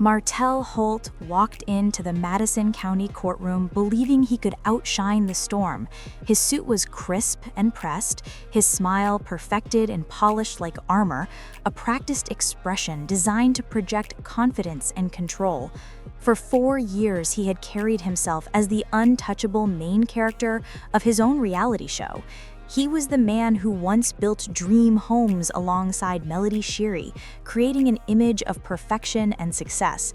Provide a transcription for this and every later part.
Martell Holt walked into the Madison County courtroom believing he could outshine the storm. His suit was crisp and pressed, his smile perfected and polished like armor, a practiced expression designed to project confidence and control. For 4 years, he had carried himself as the untouchable main character of his own reality show. He was the man who once built dream homes alongside Melody Shari, creating an image of perfection and success.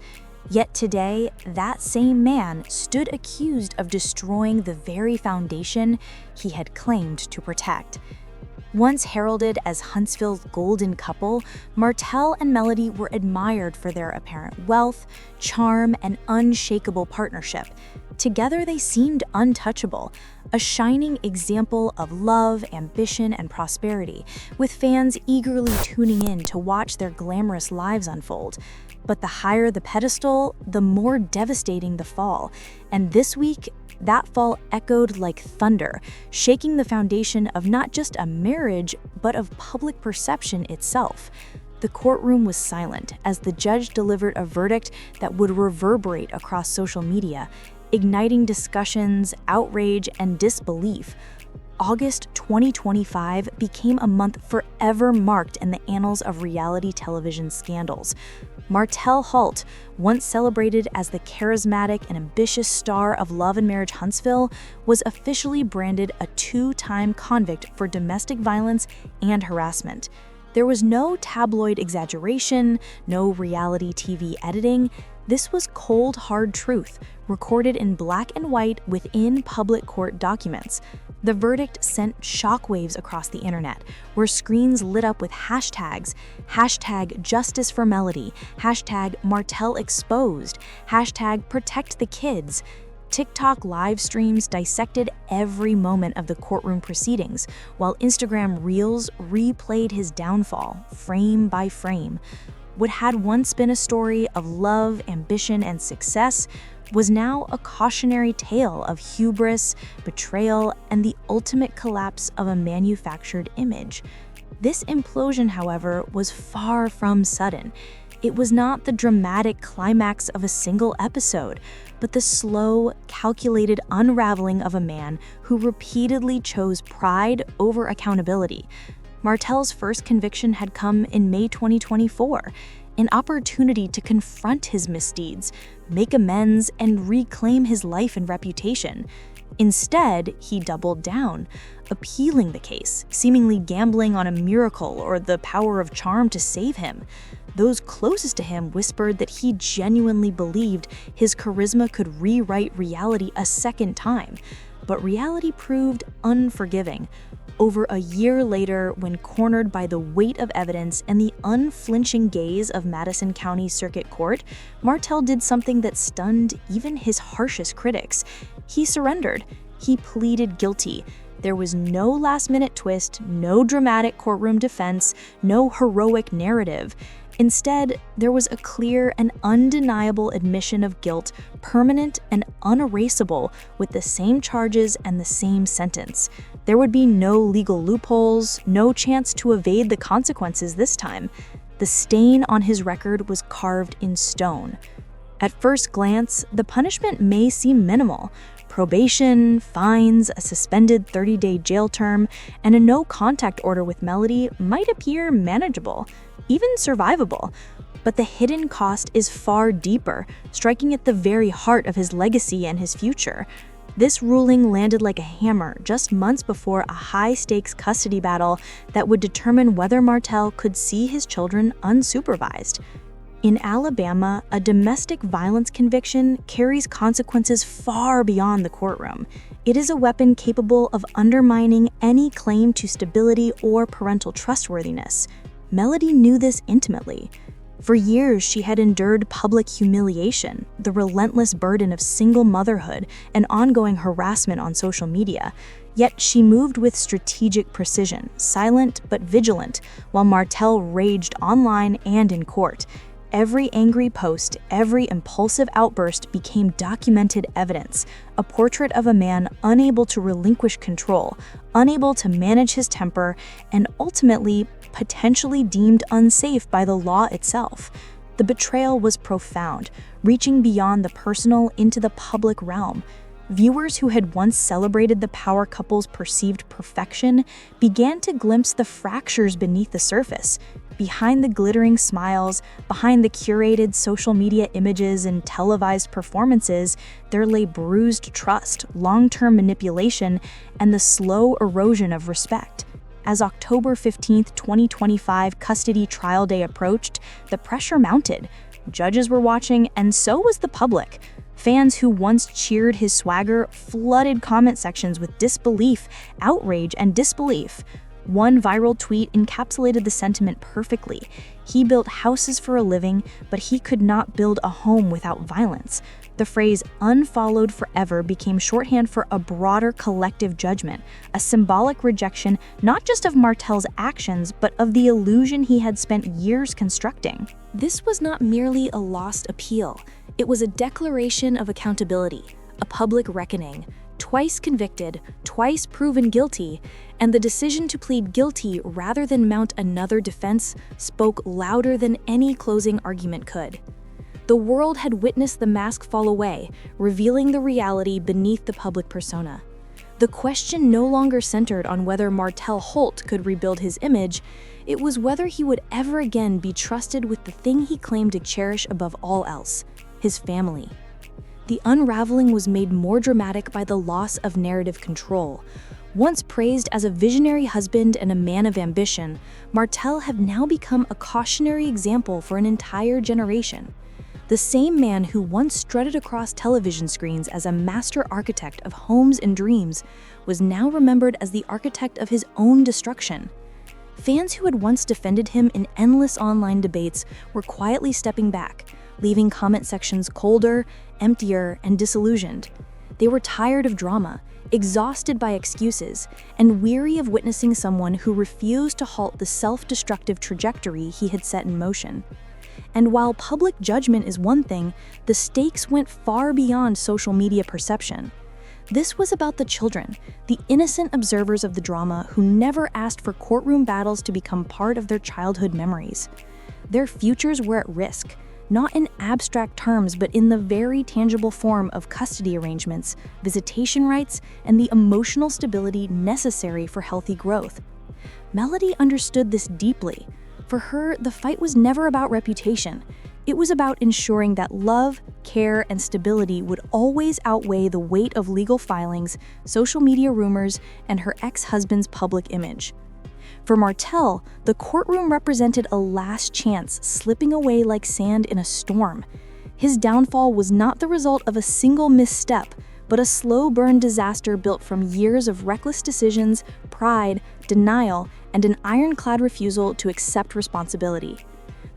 Yet today, that same man stood accused of destroying the very foundation he had claimed to protect. Once heralded as Huntsville's golden couple, Martell and Melody were admired for their apparent wealth, charm, and unshakable partnership. Together they seemed untouchable, a shining example of love, ambition, and prosperity, with fans eagerly tuning in to watch their glamorous lives unfold. But the higher the pedestal, the more devastating the fall. And this week, that fall echoed like thunder, shaking the foundation of not just a marriage, but of public perception itself. The courtroom was silent as the judge delivered a verdict that would reverberate across social media, igniting discussions, outrage, and disbelief. August 2025 became a month forever marked in the annals of reality television scandals. Martell Holt, once celebrated as the charismatic and ambitious star of Love and Marriage Huntsville, was officially branded a 2-time convict for domestic violence and harassment. There was no tabloid exaggeration, no reality TV editing. This was cold, hard truth, recorded in black and white within public court documents. The verdict sent shockwaves across the internet, where screens lit up with hashtags, #Justice for Melody, #Martell Exposed, #Protect the Kids. TikTok live streams dissected every moment of the courtroom proceedings, while Instagram Reels replayed his downfall, frame by frame. What had once been a story of love, ambition, and success was now a cautionary tale of hubris, betrayal, and the ultimate collapse of a manufactured image. This implosion, however, was far from sudden. It was not the dramatic climax of a single episode, but the slow, calculated unraveling of a man who repeatedly chose pride over accountability. Martell's first conviction had come in May 2024, an opportunity to confront his misdeeds, make amends, and reclaim his life and reputation. Instead, he doubled down, appealing the case, seemingly gambling on a miracle or the power of charm to save him. Those closest to him whispered that he genuinely believed his charisma could rewrite reality a second time. But reality proved unforgiving. Over a year later, when cornered by the weight of evidence and the unflinching gaze of Madison County Circuit Court, Martell did something that stunned even his harshest critics. He surrendered. He pleaded guilty. There was no last-minute twist, no dramatic courtroom defense, no heroic narrative. Instead, there was a clear and undeniable admission of guilt, permanent and unerasable, with the same charges and the same sentence. There would be no legal loopholes, no chance to evade the consequences this time. The stain on his record was carved in stone. At first glance, the punishment may seem minimal. Probation, fines, a suspended 30-day jail term, and a no-contact order with Melody might appear manageable, even survivable. But the hidden cost is far deeper, striking at the very heart of his legacy and his future. This ruling landed like a hammer just months before a high-stakes custody battle that would determine whether Martell could see his children unsupervised. In Alabama, a domestic violence conviction carries consequences far beyond the courtroom. It is a weapon capable of undermining any claim to stability or parental trustworthiness. Melody knew this intimately. For years, she had endured public humiliation, the relentless burden of single motherhood, and ongoing harassment on social media. Yet she moved with strategic precision, silent but vigilant, while Martell raged online and in court. Every angry post, every impulsive outburst became documented evidence, a portrait of a man unable to relinquish control, unable to manage his temper, and ultimately potentially deemed unsafe by the law itself. The betrayal was profound, reaching beyond the personal into the public realm. Viewers who had once celebrated the power couple's perceived perfection began to glimpse the fractures beneath the surface. Behind the glittering smiles, behind the curated social media images and televised performances, there lay bruised trust, long-term manipulation, and the slow erosion of respect. As October 15, 2025 custody trial day approached, the pressure mounted. Judges were watching, and so was the public. Fans who once cheered his swagger flooded comment sections with disbelief, outrage, and disbelief. One viral tweet encapsulated the sentiment perfectly. He built houses for a living, but he could not build a home without violence. The phrase "unfollowed forever" became shorthand for a broader collective judgment, a symbolic rejection not just of Martell's actions, but of the illusion he had spent years constructing. This was not merely a lost appeal. It was a declaration of accountability, a public reckoning. Twice convicted, twice proven guilty, and the decision to plead guilty rather than mount another defense spoke louder than any closing argument could. The world had witnessed the mask fall away, revealing the reality beneath the public persona. The question no longer centered on whether Martell Holt could rebuild his image, it was whether he would ever again be trusted with the thing he claimed to cherish above all else: his family. The unraveling was made more dramatic by the loss of narrative control. Once praised as a visionary husband and a man of ambition, Martell had now become a cautionary example for an entire generation. The same man who once strutted across television screens as a master architect of homes and dreams was now remembered as the architect of his own destruction. Fans who had once defended him in endless online debates were quietly stepping back, leaving comment sections colder, emptier, and disillusioned. They were tired of drama, exhausted by excuses, and weary of witnessing someone who refused to halt the self-destructive trajectory he had set in motion. And while public judgment is one thing, the stakes went far beyond social media perception. This was about the children, the innocent observers of the drama who never asked for courtroom battles to become part of their childhood memories. Their futures were at risk, not in abstract terms, but in the very tangible form of custody arrangements, visitation rights, and the emotional stability necessary for healthy growth. Melody understood this deeply. For her, the fight was never about reputation. It was about ensuring that love, care, and stability would always outweigh the weight of legal filings, social media rumors, and her ex-husband's public image. For Martell, the courtroom represented a last chance slipping away like sand in a storm. His downfall was not the result of a single misstep, but a slow-burn disaster built from years of reckless decisions, pride, denial, and an ironclad refusal to accept responsibility.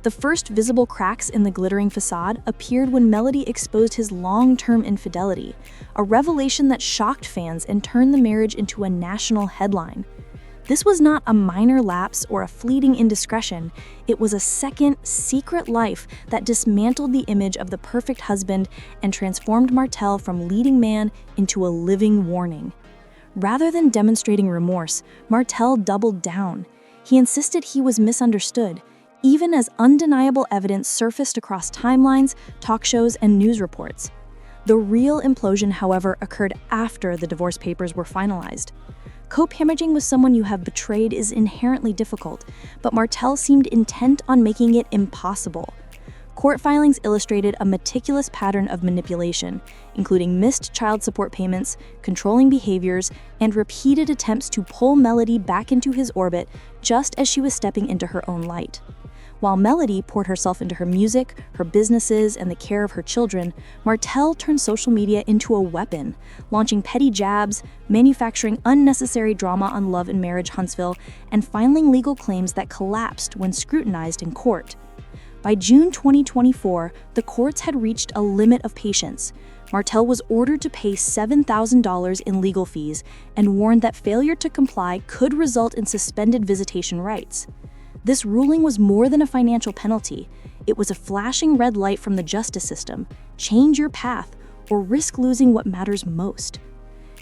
The first visible cracks in the glittering facade appeared when Melody exposed his long-term infidelity, a revelation that shocked fans and turned the marriage into a national headline. This was not a minor lapse or a fleeting indiscretion. It was a second, secret life that dismantled the image of the perfect husband and transformed Martell from leading man into a living warning. Rather than demonstrating remorse, Martell doubled down. He insisted he was misunderstood, even as undeniable evidence surfaced across timelines, talk shows, and news reports. The real implosion, however, occurred after the divorce papers were finalized. Co-parenting with someone you have betrayed is inherently difficult, but Martell seemed intent on making it impossible. Court filings illustrated a meticulous pattern of manipulation, including missed child support payments, controlling behaviors, and repeated attempts to pull Melody back into his orbit just as she was stepping into her own light. While Melody poured herself into her music, her businesses, and the care of her children, Martell turned social media into a weapon, launching petty jabs, manufacturing unnecessary drama on love and marriage Huntsville, and filing legal claims that collapsed when scrutinized in court. By June 2024, the courts had reached a limit of patience. Martell was ordered to pay $7,000 in legal fees and warned that failure to comply could result in suspended visitation rights. This ruling was more than a financial penalty. It was a flashing red light from the justice system. Change your path or risk losing what matters most.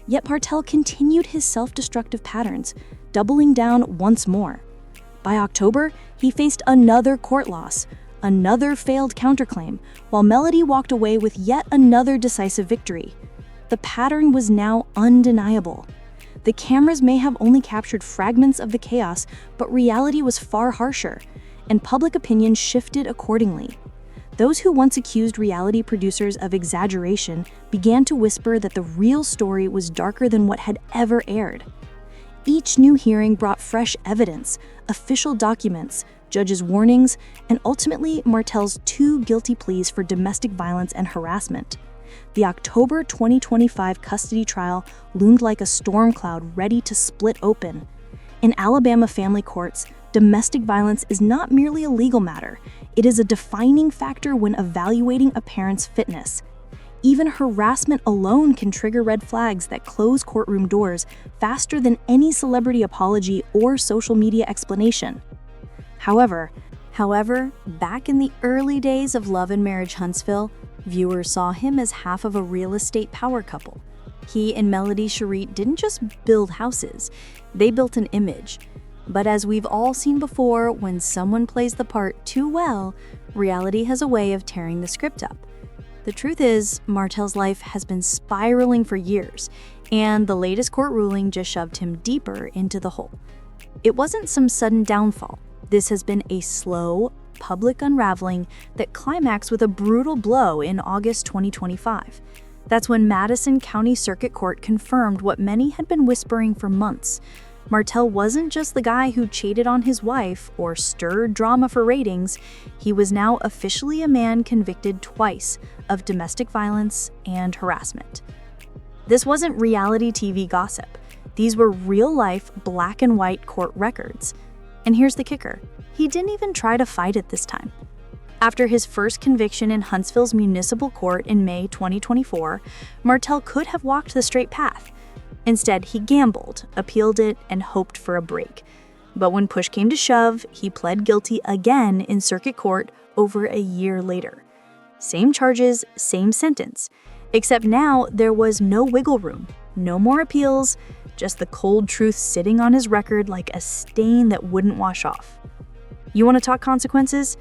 Yet Martell continued his self-destructive patterns, doubling down once more. By October, he faced another court loss, Another failed counterclaim, while Melody walked away with yet another decisive victory. The pattern was now undeniable. The cameras may have only captured fragments of the chaos, but reality was far harsher, and public opinion shifted accordingly. Those who once accused reality producers of exaggeration began to whisper that the real story was darker than what had ever aired. Each new hearing brought fresh evidence, official documents, judges' warnings, and ultimately Martell's 2 guilty pleas for domestic violence and harassment. The October 2025 custody trial loomed like a storm cloud ready to split open. In Alabama family courts, domestic violence is not merely a legal matter, it is a defining factor when evaluating a parent's fitness. Even harassment alone can trigger red flags that close courtroom doors faster than any celebrity apology or social media explanation. However, back in the early days of Love and Marriage Huntsville, viewers saw him as half of a real estate power couple. He and Melody Shari didn't just build houses, they built an image. But as we've all seen before, when someone plays the part too well, reality has a way of tearing the script up. The truth is, Martell's life has been spiraling for years, and the latest court ruling just shoved him deeper into the hole. It wasn't some sudden downfall. This has been a slow, public unraveling that climaxed with a brutal blow in August 2025. That's when Madison County Circuit Court confirmed what many had been whispering for months. Martell wasn't just the guy who cheated on his wife or stirred drama for ratings. He was now officially a man convicted twice of domestic violence and harassment. This wasn't reality TV gossip. These were real-life, black and white court records. And here's the kicker. He didn't even try to fight it this time. After his first conviction in Huntsville's municipal court in May 2024, Martell could have walked the straight path. Instead, he gambled, appealed it, and hoped for a break. But when push came to shove, he pled guilty again in circuit court over a year later. Same charges, same sentence. Except now, there was no wiggle room, no more appeals, just the cold truth sitting on his record like a stain that wouldn't wash off. You want to talk consequences?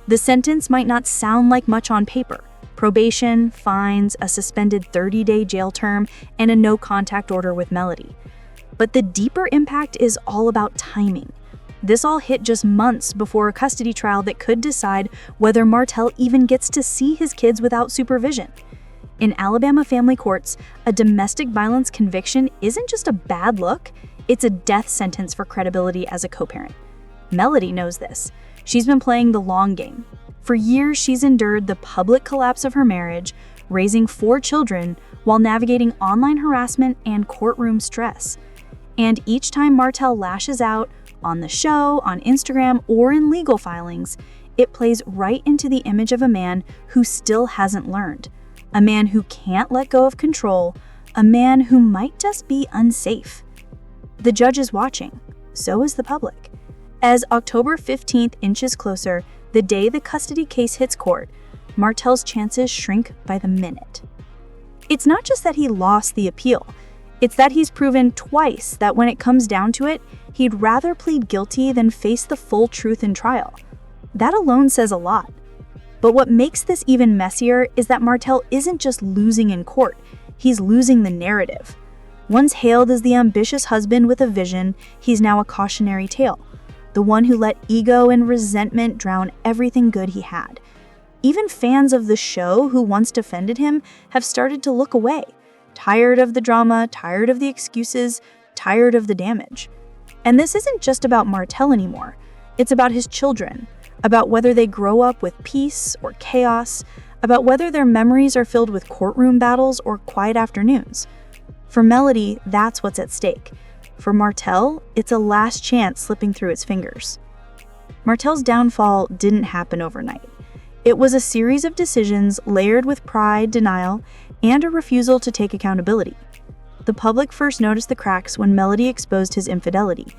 The sentence might not sound like much on paper. Probation, fines, a suspended 30-day jail term, and a no-contact order with Melody. But the deeper impact is all about timing. This all hit just months before a custody trial that could decide whether Martell even gets to see his kids without supervision. In Alabama family courts, a domestic violence conviction isn't just a bad look, it's a death sentence for credibility as a co-parent. Melody knows this. She's been playing the long game. For years, she's endured the public collapse of her marriage, raising 4 children while navigating online harassment and courtroom stress. And each time Martell lashes out, on the show, on Instagram, or in legal filings, it plays right into the image of a man who still hasn't learned. A man who can't let go of control, a man who might just be unsafe. The judge is watching, so is the public. As October 15th inches closer, the day the custody case hits court, Martell's chances shrink by the minute. It's not just that he lost the appeal, it's that he's proven twice that when it comes down to it, he'd rather plead guilty than face the full truth in trial. That alone says a lot. But what makes this even messier is that Martell isn't just losing in court, he's losing the narrative. Once hailed as the ambitious husband with a vision, he's now a cautionary tale. The one who let ego and resentment drown everything good he had. Even fans of the show who once defended him have started to look away, tired of the drama, tired of the excuses, tired of the damage. And this isn't just about Martell anymore. It's about his children, about whether they grow up with peace or chaos, about whether their memories are filled with courtroom battles or quiet afternoons. For Melody, that's what's at stake. For Martell, it's a last chance slipping through its fingers. Martell's downfall didn't happen overnight. It was a series of decisions layered with pride, denial, and a refusal to take accountability. The public first noticed the cracks when Melody exposed his infidelity.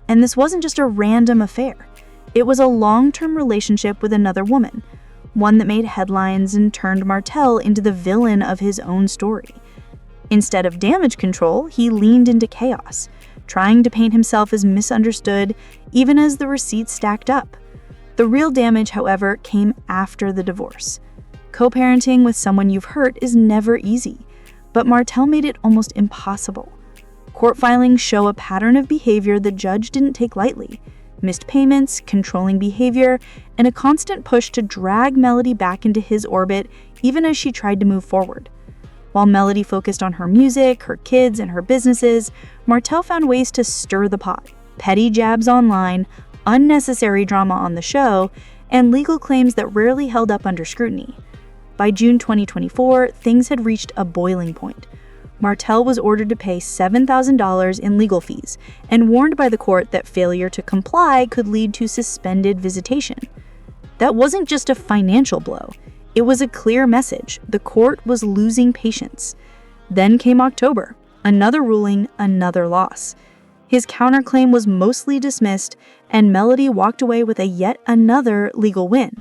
And this wasn't just a random affair. It was a long-term relationship with another woman, one that made headlines and turned Martell into the villain of his own story. Instead of damage control, he leaned into chaos, trying to paint himself as misunderstood even as the receipts stacked up. The real damage, however, came after the divorce. Co-parenting with someone you've hurt is never easy, but Martell made it almost impossible. Court filings show a pattern of behavior the judge didn't take lightly: missed payments, controlling behavior, and a constant push to drag Melody back into his orbit even as she tried to move forward. While Melody focused on her music, her kids, and her businesses, Martell found ways to stir the pot: petty jabs online, unnecessary drama on the show, and legal claims that rarely held up under scrutiny. By June 2024, things had reached a boiling point. Martell was ordered to pay $7,000 in legal fees and warned by the court that failure to comply could lead to suspended visitation. That wasn't just a financial blow. It was a clear message: the court was losing patience. Then came October. Another ruling, another loss. His counterclaim was mostly dismissed, and Melody walked away with a yet another legal win.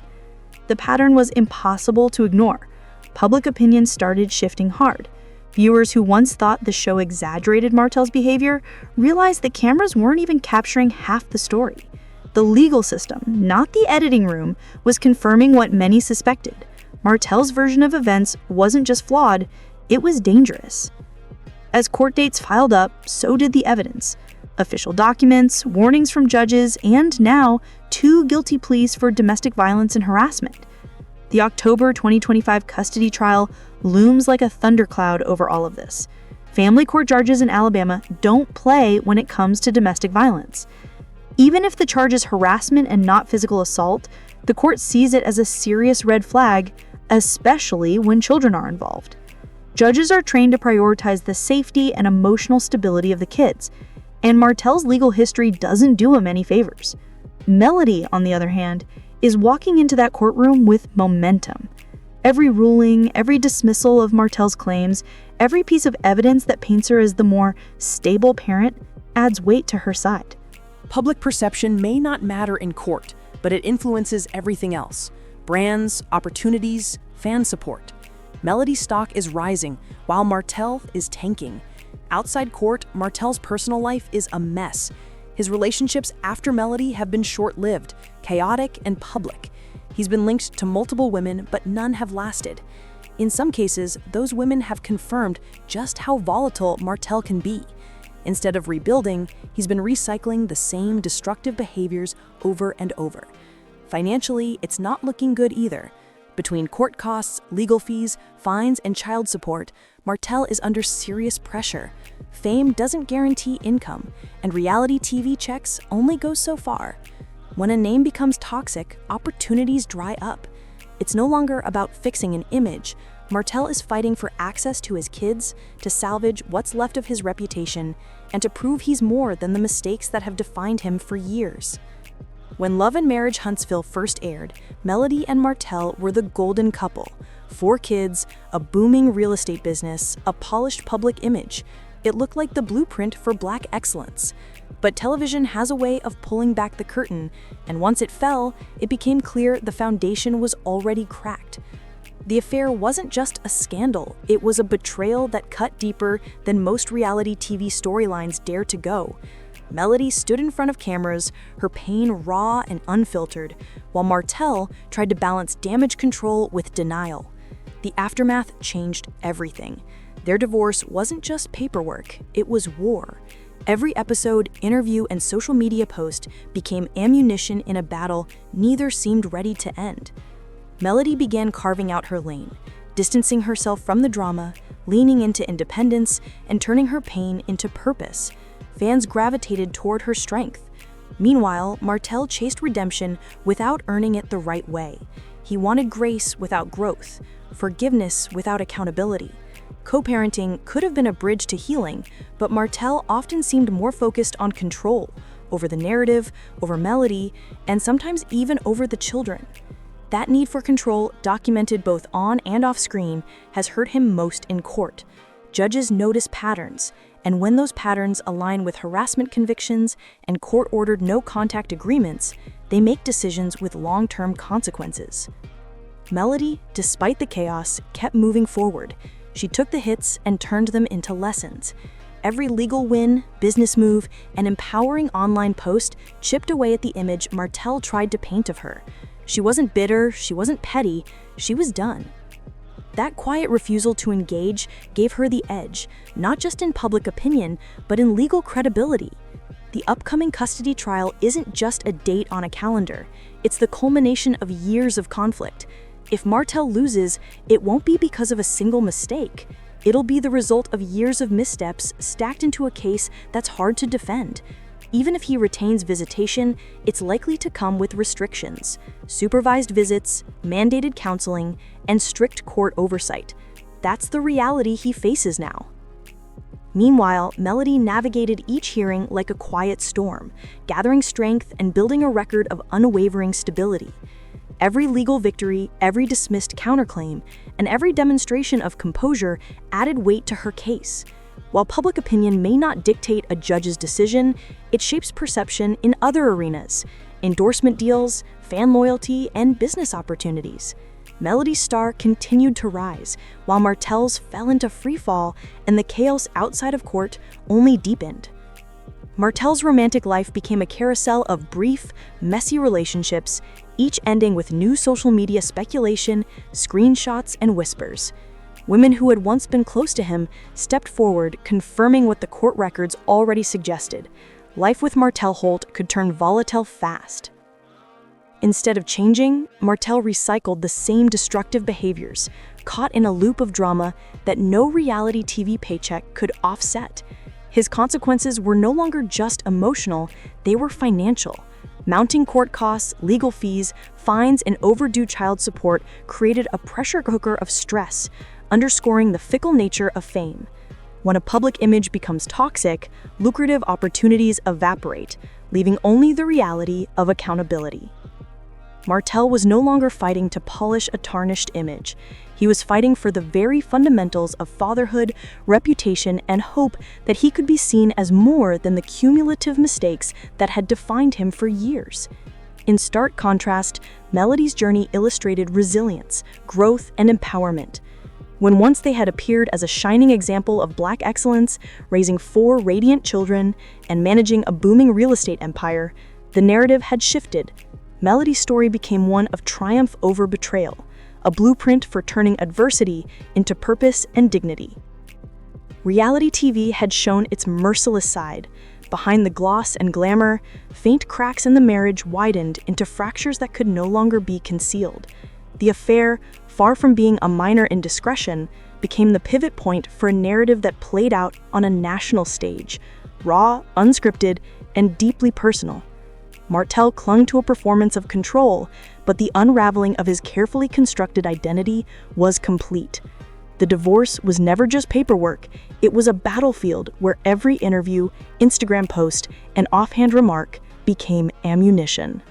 The pattern was impossible to ignore. Public opinion started shifting hard. Viewers who once thought the show exaggerated Martell's behavior realized that cameras weren't even capturing half the story. The legal system, not the editing room, was confirming what many suspected. Martell's version of events wasn't just flawed, it was dangerous. As court dates piled up, so did the evidence. Official documents, warnings from judges, and now 2 guilty pleas for domestic violence and harassment. The October 2025 custody trial looms like a thundercloud over all of this. Family court judges in Alabama don't play when it comes to domestic violence. Even if the charge is harassment and not physical assault, the court sees it as a serious red flag, especially when children are involved. Judges are trained to prioritize the safety and emotional stability of the kids, and Martell's legal history doesn't do him any favors. Melody, on the other hand, is walking into that courtroom with momentum. Every ruling, every dismissal of Martell's claims, every piece of evidence that paints her as the more stable parent adds weight to her side. Public perception may not matter in court, but it influences everything else: brands, opportunities, fan support. Melody's stock is rising, while Martell is tanking. Outside court, Martell's personal life is a mess. His relationships after Melody have been short-lived, chaotic, and public. He's been linked to multiple women, but none have lasted. In some cases, those women have confirmed just how volatile Martell can be. Instead of rebuilding, he's been recycling the same destructive behaviors over and over. Financially, it's not looking good either. Between court costs, legal fees, fines, and child support, Martell is under serious pressure. Fame doesn't guarantee income, and reality TV checks only go so far. When a name becomes toxic, opportunities dry up. It's no longer about fixing an image. Martell is fighting for access to his kids, to salvage what's left of his reputation, and to prove he's more than the mistakes that have defined him for years. When Love and Marriage Huntsville first aired, Melody and Martell were the golden couple. 4 kids, a booming real estate business, a polished public image. It looked like the blueprint for Black excellence. But television has a way of pulling back the curtain, and once it fell, it became clear the foundation was already cracked. The affair wasn't just a scandal, it was a betrayal that cut deeper than most reality TV storylines dare to go. Melody stood in front of cameras, her pain raw and unfiltered, while Martell tried to balance damage control with denial. The aftermath changed everything. Their divorce wasn't just paperwork, it was war. Every episode, interview, and social media post became ammunition in a battle neither seemed ready to end. Melody began carving out her lane, distancing herself from the drama, leaning into independence, and turning her pain into purpose. Fans gravitated toward her strength. Meanwhile, Martell chased redemption without earning it the right way. He wanted grace without growth, forgiveness without accountability. Co-parenting could have been a bridge to healing, but Martell often seemed more focused on control, over the narrative, over Melody, and sometimes even over the children. That need for control, documented both on and off screen, has hurt him most in court. Judges notice patterns, and when those patterns align with harassment convictions and court-ordered no-contact agreements, they make decisions with long-term consequences. Melody, despite the chaos, kept moving forward. She took the hits and turned them into lessons. Every legal win, business move, and empowering online post chipped away at the image Martell tried to paint of her. She wasn't bitter, she wasn't petty, she was done. That quiet refusal to engage gave her the edge, not just in public opinion, but in legal credibility. The upcoming custody trial isn't just a date on a calendar, it's the culmination of years of conflict. If Martell loses, it won't be because of a single mistake. It'll be the result of years of missteps stacked into a case that's hard to defend. Even if he retains visitation, it's likely to come with restrictions, supervised visits, mandated counseling, and strict court oversight. That's the reality he faces now. Meanwhile, Melody navigated each hearing like a quiet storm, gathering strength and building a record of unwavering stability. Every legal victory, every dismissed counterclaim, and every demonstration of composure added weight to her case. While public opinion may not dictate a judge's decision, it shapes perception in other arenas: endorsement deals, fan loyalty, and business opportunities. Melody's star continued to rise, while Martell's fell into freefall, and the chaos outside of court only deepened. Martell's romantic life became a carousel of brief, messy relationships, each ending with new social media speculation, screenshots, and whispers. Women who had once been close to him stepped forward, confirming what the court records already suggested. Life with Martell Holt could turn volatile fast. Instead of changing, Martell recycled the same destructive behaviors, caught in a loop of drama that no reality TV paycheck could offset. His consequences were no longer just emotional, they were financial. Mounting court costs, legal fees, fines, and overdue child support created a pressure cooker of stress, underscoring the fickle nature of fame. When a public image becomes toxic, lucrative opportunities evaporate, leaving only the reality of accountability. Martell was no longer fighting to polish a tarnished image. He was fighting for the very fundamentals of fatherhood, reputation, and hope that he could be seen as more than the cumulative mistakes that had defined him for years. In stark contrast, Melody's journey illustrated resilience, growth, and empowerment. When once they had appeared as a shining example of Black excellence, raising 4 radiant children, and managing a booming real estate empire, the narrative had shifted. Melody's story became one of triumph over betrayal, a blueprint for turning adversity into purpose and dignity. Reality TV had shown its merciless side. Behind the gloss and glamour, faint cracks in the marriage widened into fractures that could no longer be concealed. The affair, far from being a minor indiscretion, became the pivot point for a narrative that played out on a national stage, raw, unscripted, and deeply personal. Martell clung to a performance of control, but the unraveling of his carefully constructed identity was complete. The divorce was never just paperwork, it was a battlefield where every interview, Instagram post, and offhand remark became ammunition.